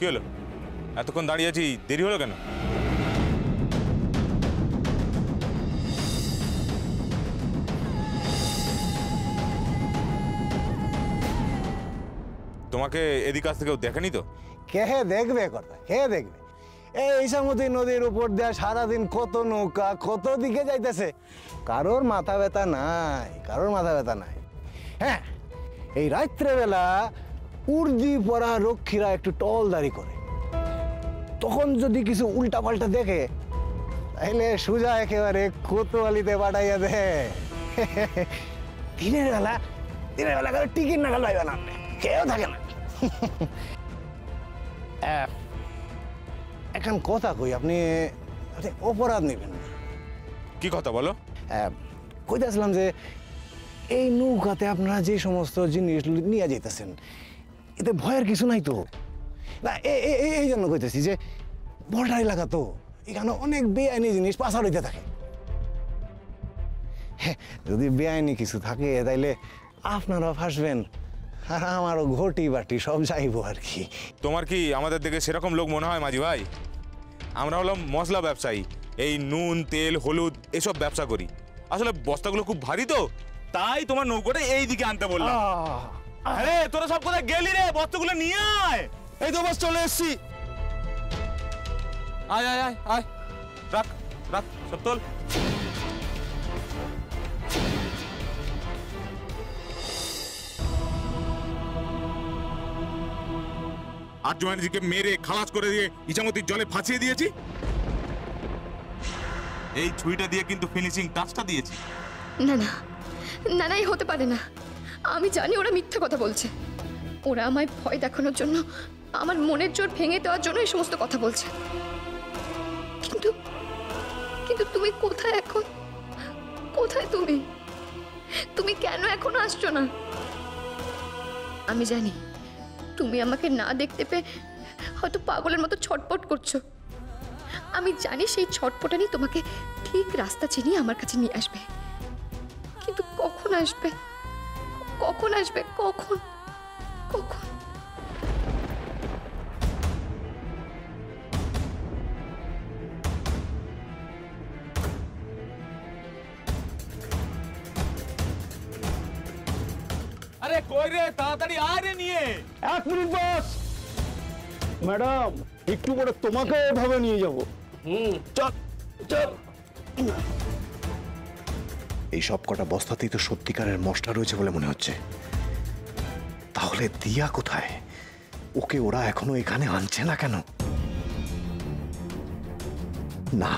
কি হলো? এতক্ষণ দাঁড়িয়ে আছি, দেরি হলো কেন? তোমাকে এদিক কাছ থেকেও দেখেনি তো? কে দেখবে কথা, কে দেখবে? এই ইসামতি নদীর উপর দেওয়া সারাদিন কত নৌকা কত দিকে যাইতেছে, কারোর মাথা ব্যথা নাই, কারোর মাথা ব্যথা নাই। হ্যাঁ, এই রাত্রেবেলা উর্দি পরা রক্ষীরা একটু টলদারি করে, তখন যদি কিছু উল্টা পাল্টা দেখে তাহলে সুজা একেবারে কোতোয়ালিতে পাঠাইয়া দে। দিনের বেলা কারো টিকিট নাগাল পাইবে না, কেউ থাকে না। এখন কথা কই, আপনি অপরাধ নেবেন না। কি কথা বলো? কইতেছিলাম যে এই নৌকাতে আপনারা যে সমস্ত জিনিস নিয়ে যেতেছেন, এতে ভয়ের কিছু নাই তো? না, এই জন্য কইতেছি যে বর্ডার এলাকা তো, এখানে অনেক বেআইনি জিনিস পাচার হইতে থাকে। যদি বেআইনি কিছু থাকে তাইলে আপনারা ফাঁসবেন, আর আমারও ঘটি বাটি সব যাইব আর কি। তোমার কি আমাদের দিকে সেরকম লোক মনে হয় মাঝি ভাই? আমরা হলাম মশলা ব্যবসায়ী, এই নুন তেল হলুদ এসব ব্যবসা করি। আসলে বস্তাগুলো খুব ভারী তো, তাই তোমার নৌকোটা এই দিকে আনতে বললাম। আরে তোরা সব কোথায় গেলি রে? বস্তাগুলো নিয়ে আয়। এই তো বাস চলে এসছি। আয় আয় আয় আয়, রাখ রাখ সব তোল। আর্যমানিজিকে মেরে খালাস করে দিয়ে ইছামতির জলে ফাঁসিয়ে দিয়েছি। এই ছুরিটা দিয়ে কিন্তু ফিনিশিং টাচটা দিয়েছি। না না না না, এই হতে পারে না। আমি জানি ওরা মিথ্যা কথা বলছে। ওরা আমায় ভয় দেখানোর জন্য, আমার মনের জোর ভেঙে দেওয়ার জন্য এই সমস্ত কথা বলছে। কিন্তু কিন্তু তুমি কোথায় এখন? কোথায় তুমি? তুমি কেন এখনো আসছো না? আমি জানি তুমি আমাকে না দেখতে পেয়ে হয়তো পাগলের মতো ছটপট করছো। আমি জানি সেই ছটপটানি তোমাকে ঠিক রাস্তা চিনিয়ে আমার কাছে নিয়ে আসবে। কিন্তু কখন আসবে? কখন আসবে? কখন? কখন? আরে কই রে, তাড়াতাড়ি আয় রে নিয়ে। 1 মিনিট বস। ম্যাডাম একটু করে তোমাকে এভাবে নিয়ে যাব। চল চল। এই সব কটা বস্তাতেই তো সত্যিকারের মশলা রয়েছে বলে মনে হচ্ছে। তাহলে দিয়া কোথায়? ওকে ওরা এখনো এখানে আনছে না কেন? না,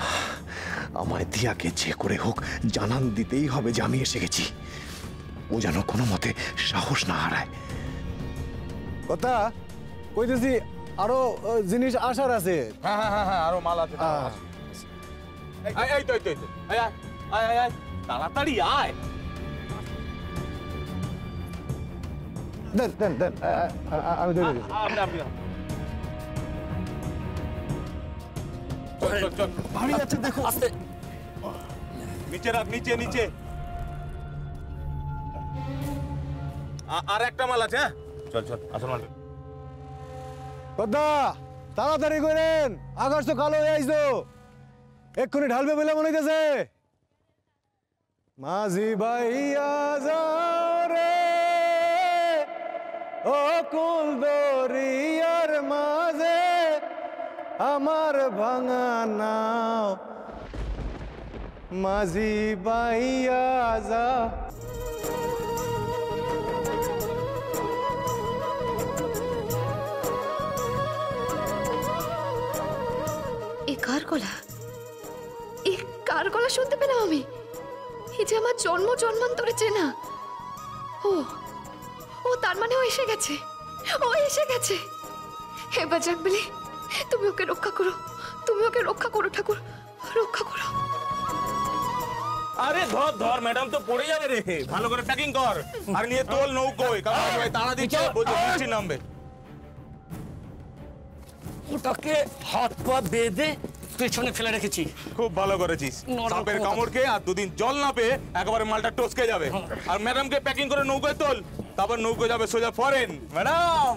আমায় দিয়াকে যে করে হোক জানান দিতেই হবে যে আমি এসে গেছি। ও যেন কোনো মতে সাহস না হারায়। কথা কইতেছি, আরো জিনিস আসার আছে। হ্যাঁ হ্যাঁ হ্যাঁ, আরো মাল আছে। এই তো আয় আয় আয় আয়, তাড়াতাড়ি আয়। দেন দেন দেন, আমি ধরে দিচ্ছি। চল চল, ভারী আছে দেখো। আস্তে নিচে রাখ, নিচে নিচে। আর একটা মাল আছে। হ্যাঁ চল চল, আসল মাল। কথা তাড়াতাড়ি করেন, আকাশ তো কালো হয়ে আইছো, এক্ষুনি ঢালবে বলে মনে হইতেছে। মাঝি ভাইয়া যাও রে ও কুল দরিয়ার মাঝে, আমার ভাঙা নাও মাঝি ভাইয়া যা। কার গলা? এই কার গলা শুনতে পেলাম আমি? এই যে আমার জন্ম জন্মান্তরে চেনা। ও ও তার মানে ও এসে গেছে, ও এসে গেছে। হে বাজাক বলি, তুমি ওকে রক্ষা করো, তুমি ওকে রক্ষা করো ঠাকুর, রক্ষা করো। আরে ধর ধর, ম্যাডাম তো পড়ে যাবে রে। ভালো করে প্যাকিং কর আর নিয়ে তোল নৌকোয়, কারণ তাড়া দিচ্ছে, বলছে বৃষ্টি নামবে। ওটাকে হাত পা বেঁধে পেছনে ফেলে রেখেছি। খুব ভালো করেছিস। সাপের কামড় খেয়ে আর দুদিন জল না পেয়ে একেবারে মালটা টসকে যাবে। আর ম্যাডামকে প্যাকিং করে নৌকোয় তোল, তারপর নৌকো যাবে সোজা ফরেন। ম্যাডাম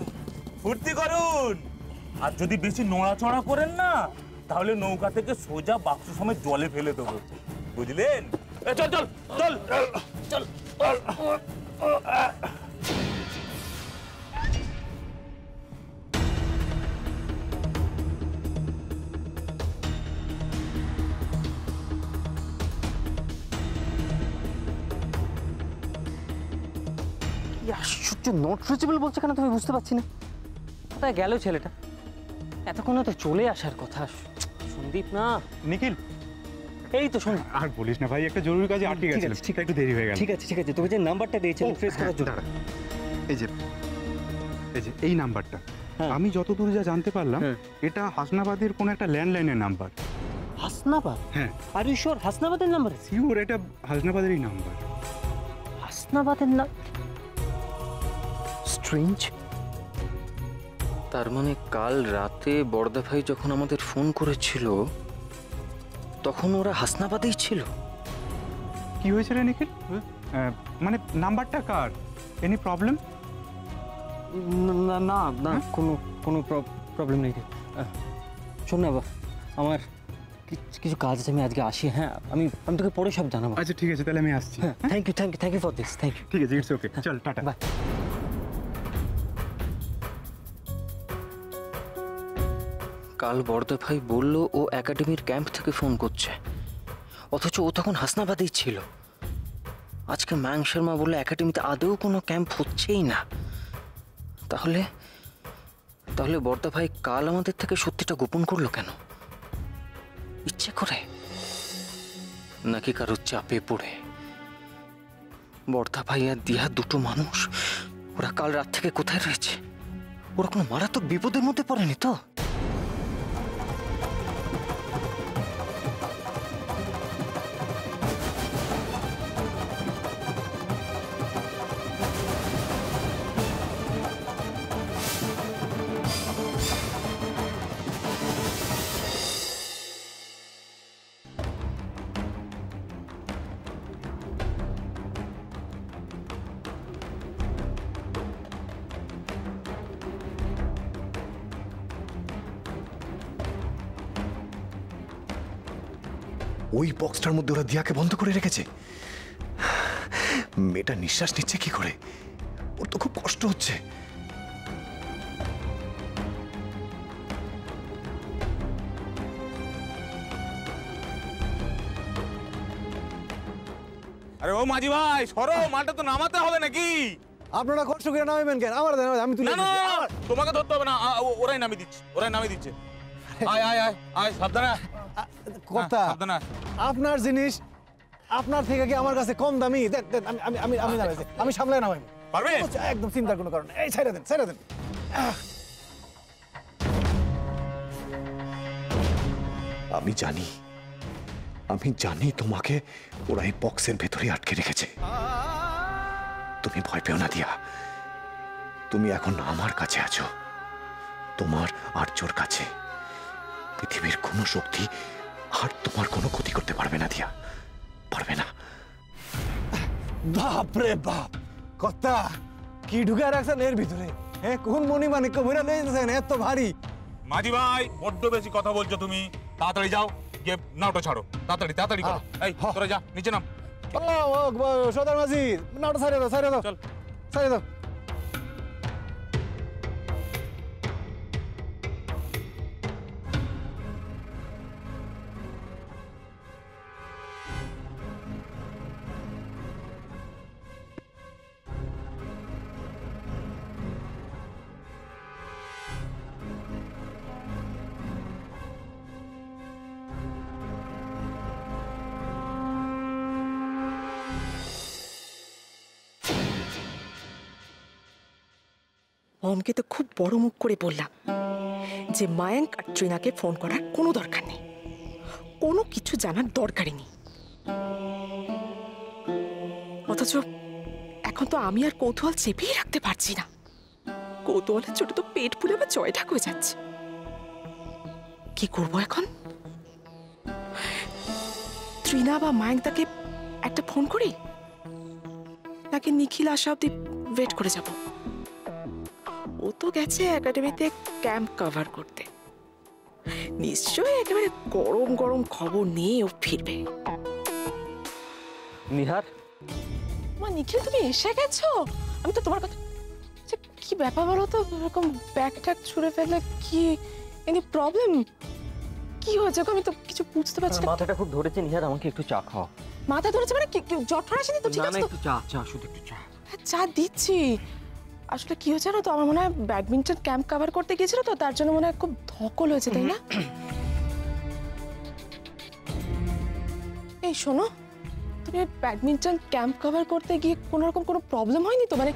ফুর্তি করুন। আর যদি বেশি নড়াচড়া করেন না তাহলে নৌকা থেকে সোজা বাক্স সমেত জলে ফেলে দেবো, বুঝলেন? চল চল চল চল। কি আশ্চর্য, নট রিচেবল বলছে কেন তুমি বুঝতে পারছি না। কোথায় গেল ছেলেটা? এতক্ষণে তো চলে আসার কথা। সন্দীপ না, নিখিল, এই তো শোন। আর বলিস না ভাই, একটা জরুরি কাজে আটকে গেছিলাম, ঠিক আছে, একটু দেরি হয়ে গেল। ঠিক আছে ঠিক আছে, তুমি যে নাম্বারটা দিয়েছিলে ট্রেস করার জন্য। দাঁড়া, এই যে এই নাম্বারটা, হ্যাঁ। আমি যতদূর যা জানতে পারলাম হ্যাঁ। এটা হাসনাবাদের কোনো একটা ল্যান্ডলাইনের নাম্বার। হাসনাবাদ? হ্যাঁ আর ইউ শিওর হাসনাবাদের নাম্বার? সিওর, এটা হাসনাবাদেরই নাম্বার। হাসনাবাদের না? স্ট্রেঞ্জ। তার মানে কাল রাতে বড়দা ভাই যখন আমাদের ফোন করেছিল তখন ওরা হাসনাবাদেই ছিল। কি হয়েছে রে নিখিল? মানে নাম্বারটা কার? Any problem? না না না, কোনো প্রবলেম নেই। শোন না, আমার কিছু কাজ আছে, আমি আজকে আসি। হ্যাঁ, আমি তোকে পরে সব জানাবো। আচ্ছা ঠিক আছে, তাহলে আমি আসছি। হ্যাঁ, thank you for this. Thank you. ঠিক আছে, ইটস ওকে, চল টাটা। বাই। কাল বড়দা ভাই বলল ও একাডেমির ক্যাম্প থেকে ফোন করছে, অথচ ও তখন হাসনাবাদেই ছিল। আজকে ম্যাং শর্মা বললো একাডেমিতে আদৌ কোনো ক্যাম্প হচ্ছেই না। তাহলে বড়দা ভাই কাল আমাদের থেকে সত্যিটা গোপন করলো কেন? ইচ্ছে করে নাকি কারোর চাপে পড়ে? বড়দা ভাই আর দিহা দুটো মানুষ, ওরা কাল রাত থেকে কোথায় রয়েছে? ওরা কোনো মারাত্মক বিপদের মধ্যে পড়েনি তো? ওই বক্সটার মধ্যে ওরা দিয়াকে বন্ধ করে রেখেছে। মেয়েটা নিঃশ্বাস নিচ্ছে কি করে? ওর তো খুব কষ্ট হচ্ছে। আরে ও মাঝি ভাই, সরো, মালটা তো নামাতে হবে নাকি? আপনারা কষ্ট করে নামাবেন কেন? আমার দেন, আমি তুলে না না, দিচ্ছি। তোমাকে ধরতে হবে না, ওরাই নামিয়ে দিচ্ছে। আয় আয় আয় আয়, সাবধানে। কথা, সাবধানে। আপনার জিনিস আপনার থেকে কি আমার কাছে কম দামি? দেন দেন, আমি নামাইছি, আমি সামলায় নামাই। পারবে? একদম চিন্তার কোনো কারণ নেই। এই ছেড়ে দেন। আমি জানি তোমাকে ওরা এই বক্সের ভেতরে আটকে রেখেছে। তুমি ভয় পেও না দিয়া, তুমি এখন আমার কাছে আছো, তোমার আর্যর কাছে। পৃথিবীর কোনো শক্তি আর তোমার কোনো ক্ষতি করতে পারবে না দিয়া, পারবে না। বাপ রে বাপ, কথা কি ঢুকে রাখছেন এর ভিতরে? হ্যাঁ, কোন মণি মানিক্য ভরে লইছেন এত ভারী? মাঝি ভাই, বড্ড বেশি কথা বলছো তুমি। তাড়াতাড়ি যাও, গিয়ে নাওটা ছাড়ো, তাড়াতাড়ি করো। এই তোরা যা, নিচে নাম। ও সদর মাঝি, নাওটা ছাড়িয়ে দাও। চল। ছাড়িয়ে দাও। মমকে তো খুব বড় মুখ করে বললাম যে মায়াঙ্ক আর ট্রিনাকে ফোন করার কোনো দরকার নেই, কোনো কিছু জানার দরকারই নেই। অথচ এখন তো আমি আর কৌতূহল চেপেই রাখতে পারছি না। কৌতূহলের ছোট তো পেট ফুলে আমার জয়ঢাক হয়ে যাচ্ছে। কি করব এখন? ট্রিনা বা মায়াঙ্ক তাকে একটা ফোন করি, নাকি নিখিল আসা অব্দি ওয়েট করে যাব? ও তো গেছে একাডেমিতে ক্যাম্প কভার করতে, নিশ্চয়ই একেবারে গরম গরম খবর নিয়ে ও ফিরবে। নিহার, মা নিখিল তুমি এসে গেছো? আমি তো তোমার কথা, কি ব্যাপার বলো তো, এরকম ব্যাগ ট্যাগ ছুঁড়ে ফেললে কি এনি প্রবলেম? কি হয়েছে গো? আমি তো কিছু বুঝতে পারছি না। মাথাটা খুব ধরেছে নিহার, আমাকে একটু চা খাও। মাথা ধরেছে মানে কি জ্বর ঠর আসেনি তো? ঠিক আছে তো, একটু চা, চা, শুধু একটু চা। হ্যাঁ চা দিচ্ছি। আসলে কি হয়েছে না তো, আমার মনে হয় ব্যাডমিন্টন ক্যাম্প কভার করতে গিয়েছিল তো, তার জন্য মনে হয় খুব ধকল হয়েছে, তাই না? এই শোনো, তুমি ব্যাডমিন্টন ক্যাম্প কভার করতে গিয়ে কোনো রকম কোনো প্রবলেম হয়নি তো? মানে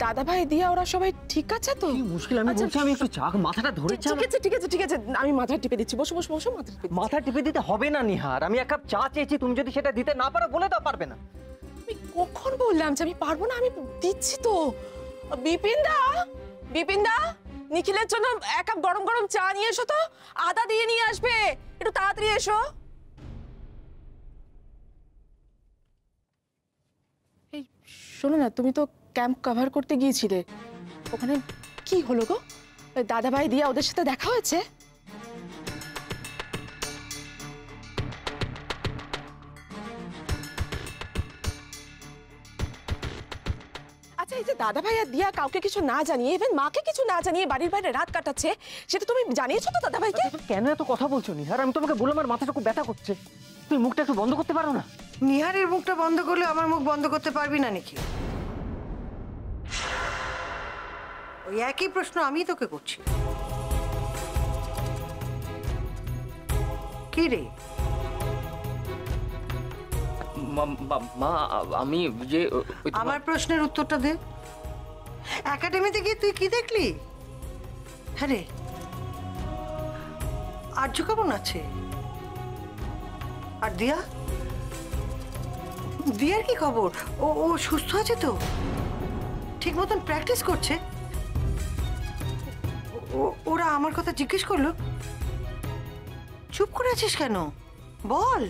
দাদা ভাই দিয়া ওরা সবাই ঠিক আছে তো? মুশকিল, আমি বলছি আমি একটু চা, মাথাটা ধরেছে। ঠিক আছে ঠিক আছে ঠিক আছে, আমি মাথা টিপে দিচ্ছি। বসো বসো বসো, মাথা টিপে। মাথা টিপে দিতে হবে না নিহার, আমি এক কাপ চা চেয়েছি, তুমি যদি সেটা দিতে না পারো বলে দাও পারবে না। আমি কখন বললাম যে আমি পারবো না? আমি দিচ্ছি তো। বিপিনদা, বিপিনদা, নিখিলের জন্য এক কাপ গরম গরম চা নিয়ে এসো তো, আদা দিয়ে নিয়ে আসবে, একটু তাড়াতাড়ি এসো। এই শোনো না, তুমি তো ক্যাম্প কভার করতে গিয়েছিলে, ওখানে কি হলো গো? দাদা ভাই দিয়া ওদের সাথে দেখা হয়েছে? আচ্ছা, এই যে দাদা ভাই আর দিয়া কাউকে কিছু না জানিয়ে, ইভেন মাকে কিছু না জানিয়ে বাড়ির বাইরে রাত কাটাচ্ছে, সেটা তুমি জানিয়েছো তো দাদা ভাইকে? কেন এত কথা বলছো নিহার? আমি তোমাকে বললাম আমার মাথাটা খুব ব্যথা করছে, তুমি মুখটা একটু বন্ধ করতে পারো না? নিহারের মুখটা বন্ধ করলে আমার মুখ বন্ধ করতে পারবি না নাকি? ওই একই প্রশ্ন আমি তোকে করছি। কি রে? মা, আমি যে আমার প্রশ্নের উত্তরটা দে। একাডেমিতে গিয়ে তুই কি দেখলি? হ্যাঁ রে, আর্য কেমন আছে? আর দিয়া, দিয়ার কি খবর? ও ও সুস্থ আছে তো? ঠিক মতন প্র্যাকটিস করছে? ওরা আমার কথা জিজ্ঞেস করলো, চুপ করে আছিস কেন? বল।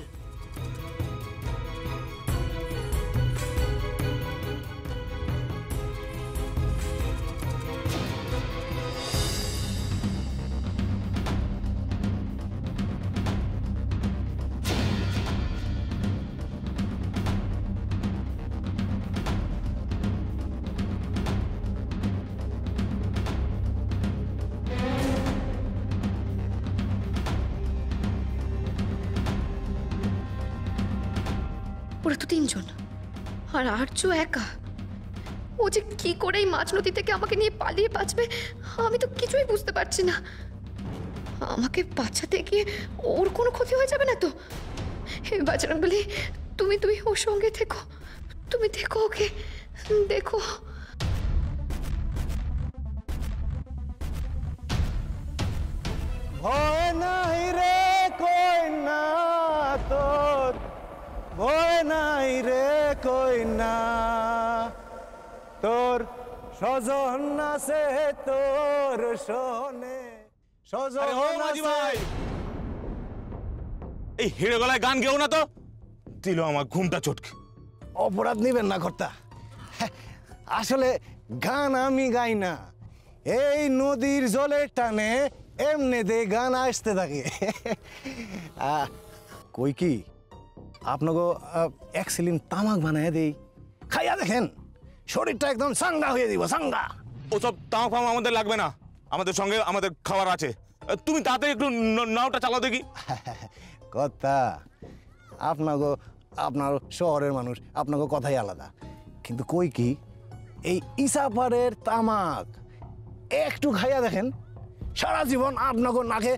ওরা তো তিনজন, আর আর্য একা। ও যে কি করে এই মাঝ নদী থেকে আমাকে নিয়ে পালিয়ে বাঁচবে, আমি তো কিছুই বুঝতে পারছি না। আমাকে বাঁচাতে গিয়ে ওর কোনো ক্ষতি হয়ে যাবে না তো? হে বজরংবলী, তুমি তুমি ওর সঙ্গে থেকো, তুমি দেখো ওকে, দেখো। ভয় নাই রে কই না তোর, ভয় নাই রে কই না তোর, স্বজন আছে তোর শোনে, স্বজন আছে। এই হিড়ে গলায় গান গেও না তো, দিল আমার ঘুমটা চটকে। অপরাধ নিবেন না কর্তা, আসলে গান আমি গাই না, এই নদীর জলের টানে এমনিতে গান আসতে থাকে। কই কি আপনাকে এক সিলিন তামাক বানায় দেই, খাইয়া দেখেন, শরীরটা একদম সাঙ্গা হয়ে দিব, সাঙ্গা। ওসব তামাক ফাম আমাদের লাগবে না, আমাদের সঙ্গে আমাদের খাবার আছে। তুমি তাড়াতাড়ি একটু নাওটা চালাও দেখি। কথা আপনাকে, আপনার শহরের মানুষ, আপনাকে কথাই আলাদা, কিন্তু কই কি এই ইসাপাড়ের তামাক একটু খাইয়া দেখেন, সারা জীবন আপনাকে নাকে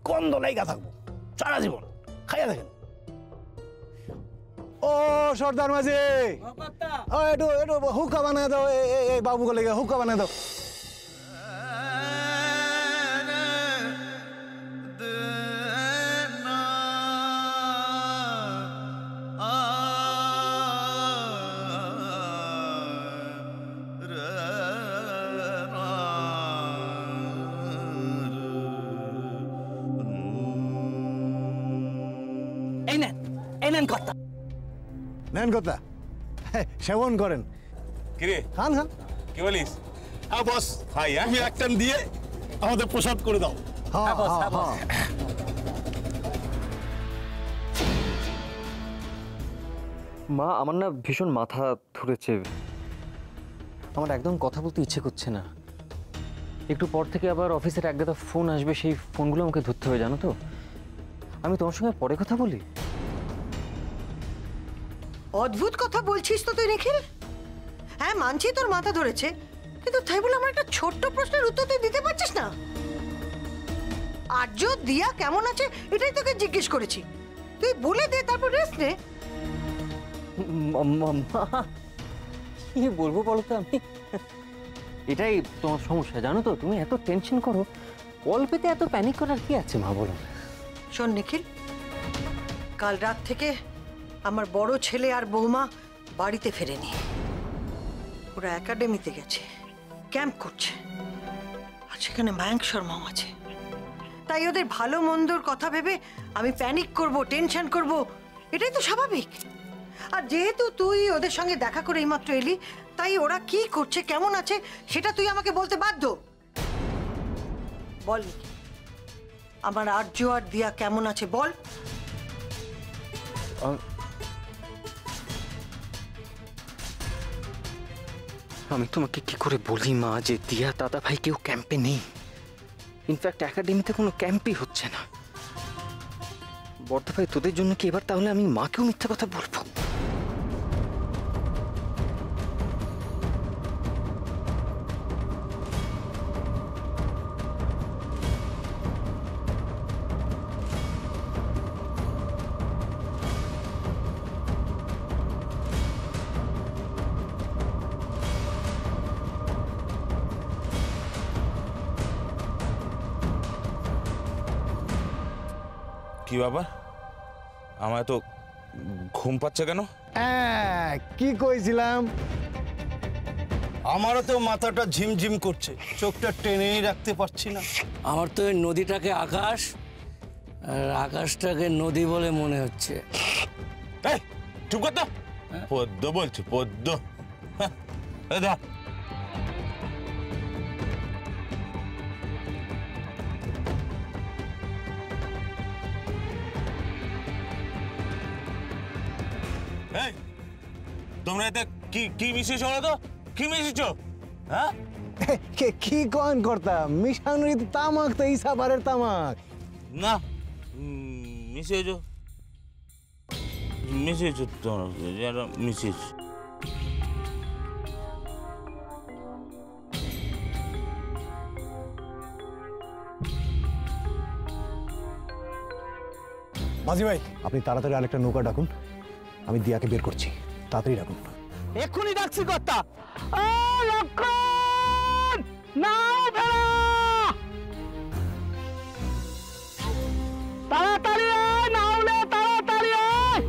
কন্দ লাইগা থাকবো, সারা জীবন খাইয়া দেখেন। ও সর্দার মাঝি, একটু একটু হুক্কা বানায় দাও, এই বাবুকে লেগে হুক্কা বানায় দাও। নেন কথা, সেবন করেন। কিরে খান খান। কি বলিস? হ্যাঁ বস, হাই, হ্যাঁ? তুমি এক টান দিয়ে আমাদের প্রসাদ করে দাও। হ্যাঁ হ্যাঁ হ্যাঁ মা, আমার না ভীষণ মাথা ধরেছে, আমার একদম কথা বলতে ইচ্ছে করছে না। একটু পর থেকে আবার অফিসের একগাদা ফোন আসবে, সেই ফোনগুলো আমাকে ধরতে হবে, জানো তো। আমি তোমার সঙ্গে পরে কথা বলি। অদ্ভুত কথা বলছিস তো তুই নিখিল। হ্যাঁ মানছি তোর মাথা ধরেছে, কিন্তু তাই বলে আমার একটা ছোট্ট প্রশ্নের উত্তর তুই দিতে পারছিস না? আর্য দিয়া কেমন আছে এটাই তোকে জিজ্ঞেস করেছি, তুই বলে দে তারপর রেস্ট নে। কি বলবো বলো তো আমি? এটাই তোমার সমস্যা, জানো তো। তুমি এত টেনশন করো, অল্পেতে এত প্যানিক করার কি আছে মা, বলো। শোন নিখিল, কাল রাত থেকে আমার বড় ছেলে আর বৌমা বাড়িতে ফেরেনি। ওরা একাডেমিতে গেছে, ক্যাম্প করছে, আর সেখানে মায়াঙ্ক শর্মাও আছে। তাই ওদের ভালো মন্দর কথা ভেবে আমি প্যানিক করব, টেনশন করব, এটাই তো স্বাভাবিক। আর যেহেতু তুই ওদের সঙ্গে দেখা করে এইমাত্র এলি, তাই ওরা কি করছে, কেমন আছে, সেটা তুই আমাকে বলতে বাধ্য। বল আমার আর্য আর দিয়া কেমন আছে বল। আমি তোমাকে কি করে বলি মা, যে দিয়া, দাদা ভাই কেউ ক্যাম্পে নেই। ইনফ্যাক্ট একাডেমিতে কোনো ক্যাম্পই হচ্ছে না। বর্ধা ভাই, তোদের জন্য কি এবার তাহলে আমি মাকেও মিথ্যা কথা বলবো? কি বাবা, আমার তো ঘুম পাচ্ছে কেন? হ্যাঁ, কি কইছিলাম? আমারও তো মাথাটা ঝিমঝিম করছে, চোখটা টেনেই রাখতে পারছি না। আমার তো এই নদীটাকে আকাশ আর আকাশটাকে নদী বলে মনে হচ্ছে। এই, চুপ কর তো। পদ্ম বলছি, পদ্ম। হ্যাঁ, এই ধর। এই, তোমরা এতে কি কি মিশিয়েছো বলো তো? কি মিশিয়েছো? হ্যাঁ, কি কন করতাম? মিশানুরি তামাক তো ইসাবারের তামাক। না, মিশিয়েছো, মিশিয়েছো তোমরা, যারা মিশিয়েছো। মাঝি ভাই, আপনি তাড়াতাড়ি আরেকটা নৌকা ডাকুন, আমি দিয়াকে বের করছি। তাড়াতাড়ি ডাকুন। এক্ষুনি ডাকছি কর্তা। লক্ষণ, নাও ফেরা, তাড়াতাড়ি আয়, নাওলে তাড়াতাড়ি আয়।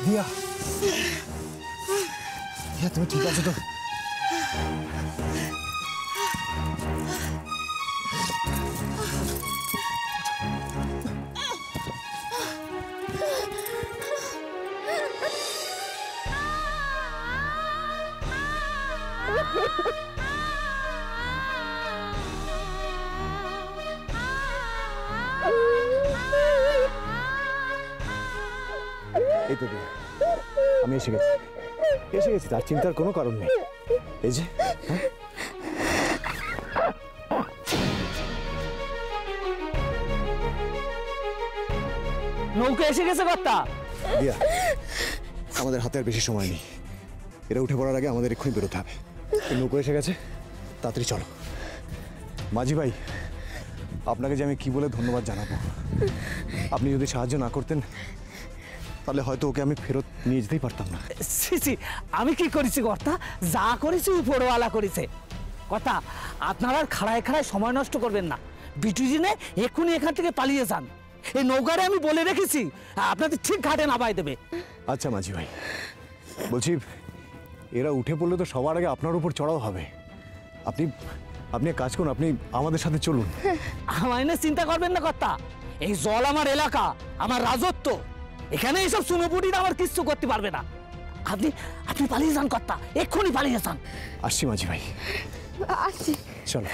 দিয়া, দিয়া তুমি ঠিক আছো তো? এই তো দিয়া, আমি এসে গেছি, এসে গেছি, তার চিন্তার কোনো কারণ নেই। এই যে নৌকা এসে গেছে কর্তা। দিয়া, আমাদের হাতে আর বেশি সময় নেই, এরা উঠে পড়ার আগে আমাদের এক্ষুনি বেরোতে হবে। এই নৌকো এসে গেছে, তাড়াতাড়ি চলো। মাঝি ভাই, আপনাকে যে আমি কি বলে ধন্যবাদ জানাবো। আপনি যদি সাহায্য না করতেন তাহলে হয়তো ওকে আমি ফেরত নিয়ে যেতেই পারতাম না। সিসি, আমি কি করেছি কর্তা? যা করেছি উপরওয়ালা করেছে। কর্তা, আপনারা আর খাড়ায় খাড়ায় সময় নষ্ট করবেন না, বিটু দিনে এক্ষুনি এখান থেকে পালিয়ে যান। এই নৌকারে আমি বলে রেখেছি আপনাদের ঠিক ঘাটে নামাই দেবে। আচ্ছা মাঝি ভাই, বলছি এরা উঠে পড়লে তো সবার আগে আপনার উপর চড়াও হবে। আপনি আপনি এক কাজ করুন, আপনি আমাদের সাথে চলুন। আমায় নিয়ে চিন্তা করবেন না কর্তা, এই জল আমার এলাকা, আমার রাজত্ব। এখানে এইসব সুনোপুটিরা আমার কিচ্ছু করতে পারবে না। আপনি আপনি পালিয়ে যান কর্তা, এক্ষুনি পালিয়ে যান। আসছি মাঝি ভাই, আসছি। চলো।